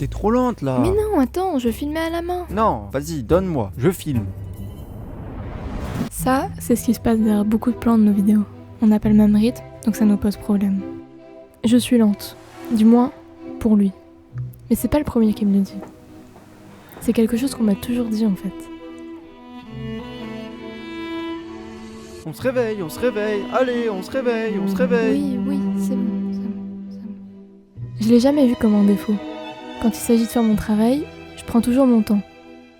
t'es trop lente là. Mais non, attends, je filmais à la main. Non, vas-y, donne-moi, je filme. Ça, c'est ce qui se passe derrière beaucoup de plans de nos vidéos. On n'a pas le même rythme, donc ça nous pose problème. Je suis lente, du moins pour lui. Mais c'est pas le premier qui me le dit. C'est quelque chose qu'on m'a toujours dit en fait. On se réveille, allez, on se réveille. Oui, c'est bon. Je l'ai jamais vu comme un défaut. Quand il s'agit de faire mon travail, je prends toujours mon temps.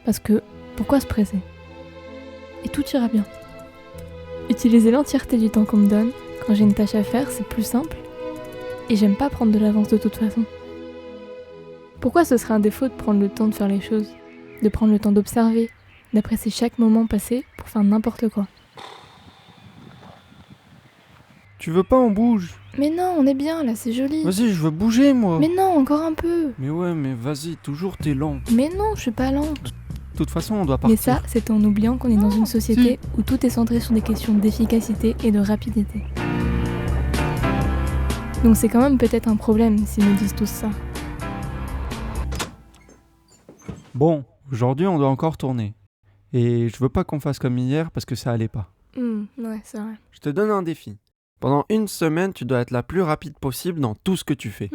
Parce que, pourquoi se presser ? Et tout ira bien. Utiliser l'entièreté du temps qu'on me donne, quand j'ai une tâche à faire, c'est plus simple. Et j'aime pas prendre de l'avance de toute façon. Pourquoi ce serait un défaut de prendre le temps de faire les choses ? De prendre le temps d'observer, d'apprécier chaque moment passé pour faire n'importe quoi ? Tu veux pas on bouge ? Mais non, on est bien là, c'est joli. Vas-y, je veux bouger moi. Mais non, encore un peu. Mais ouais, mais vas-y, toujours t'es lent. Mais non, je suis pas lente. De toute façon, on doit partir. Mais ça, c'est en oubliant qu'on est dans une société où tout est centré sur des questions d'efficacité et de rapidité. Donc c'est quand même peut-être un problème s'ils nous disent tous ça. Bon, aujourd'hui, on doit encore tourner. Et je veux pas qu'on fasse comme hier parce que ça allait pas. Ouais, c'est vrai. Je te donne un défi. Pendant une semaine, tu dois être la plus rapide possible dans tout ce que tu fais.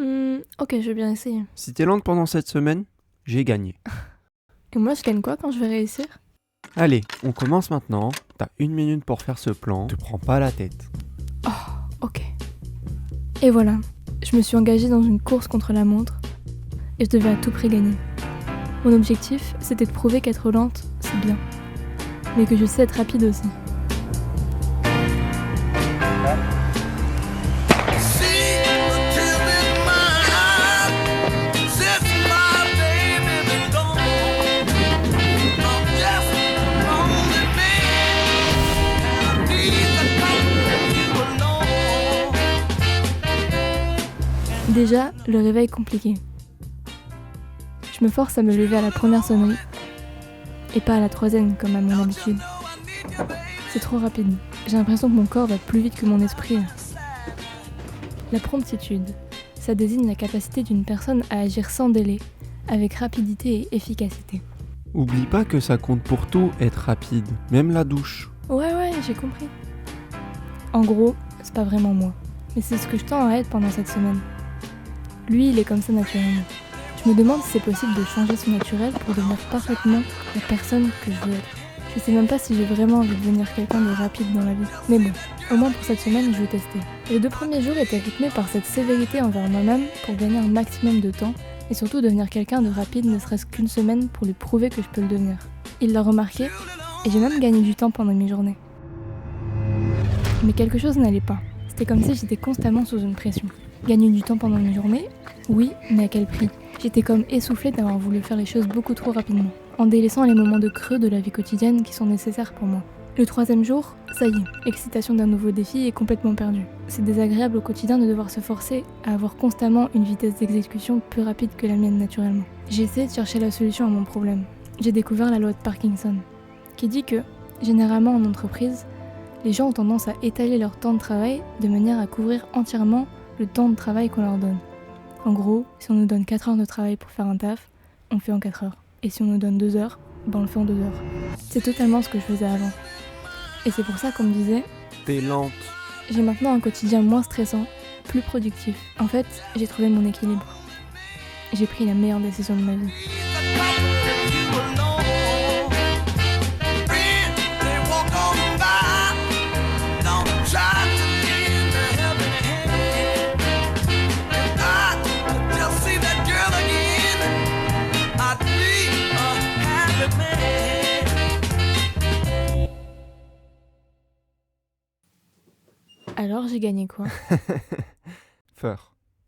Ok, je vais bien essayer. Si t'es lente pendant cette semaine, j'ai gagné. Et moi, je gagne quoi quand je vais réussir ? Allez, on commence maintenant. T'as 1 minute pour faire ce plan. Te prends pas la tête. Ok. Et voilà, je me suis engagée dans une course contre la montre et je devais à tout prix gagner. Mon objectif, c'était de prouver qu'être lente, c'est bien. Mais que je sais être rapide aussi. Déjà, le réveil compliqué. Je me force à me lever à la première sonnerie et pas à la troisième comme à mon habitude. C'est trop rapide. J'ai l'impression que mon corps va plus vite que mon esprit. La promptitude, ça désigne la capacité d'une personne à agir sans délai, avec rapidité et efficacité. Oublie pas que ça compte pour tout, être rapide. Même la douche. Ouais, j'ai compris. En gros, c'est pas vraiment moi, mais c'est ce que je tends à être pendant cette semaine. Lui, il est comme ça naturellement. Je me demande si c'est possible de changer son naturel pour devenir parfaitement la personne que je veux être. Je sais même pas si j'ai vraiment envie de devenir quelqu'un de rapide dans la vie. Mais bon, au moins pour cette semaine, je vais tester. Les 2 premiers jours étaient rythmés par cette sévérité envers moi-même pour gagner un maximum de temps et surtout devenir quelqu'un de rapide ne serait-ce qu'une semaine pour lui prouver que je peux le devenir. Il l'a remarqué et j'ai même gagné du temps pendant mes journées. Mais quelque chose n'allait pas. C'était comme si j'étais constamment sous une pression. Gagner du temps pendant mes journées ? Oui, mais à quel prix ? J'étais comme essoufflée d'avoir voulu faire les choses beaucoup trop rapidement, en délaissant les moments de creux de la vie quotidienne qui sont nécessaires pour moi. Le 3e jour, ça y est, l'excitation d'un nouveau défi est complètement perdue. C'est désagréable au quotidien de devoir se forcer à avoir constamment une vitesse d'exécution plus rapide que la mienne naturellement. J'ai essayé de chercher la solution à mon problème. J'ai découvert la loi de Parkinson, qui dit que, généralement en entreprise, les gens ont tendance à étaler leur temps de travail de manière à couvrir entièrement le temps de travail qu'on leur donne. En gros, si on nous donne 4 heures de travail pour faire un taf, on le fait en 4 heures. Et si on nous donne 2 heures, on le fait en 2 heures. C'est totalement ce que je faisais avant. Et c'est pour ça qu'on me disait « T'es lente. » J'ai maintenant un quotidien moins stressant, plus productif. En fait, j'ai trouvé mon équilibre. J'ai pris la meilleure décision de ma vie. Alors j'ai gagné quoi ? Feur.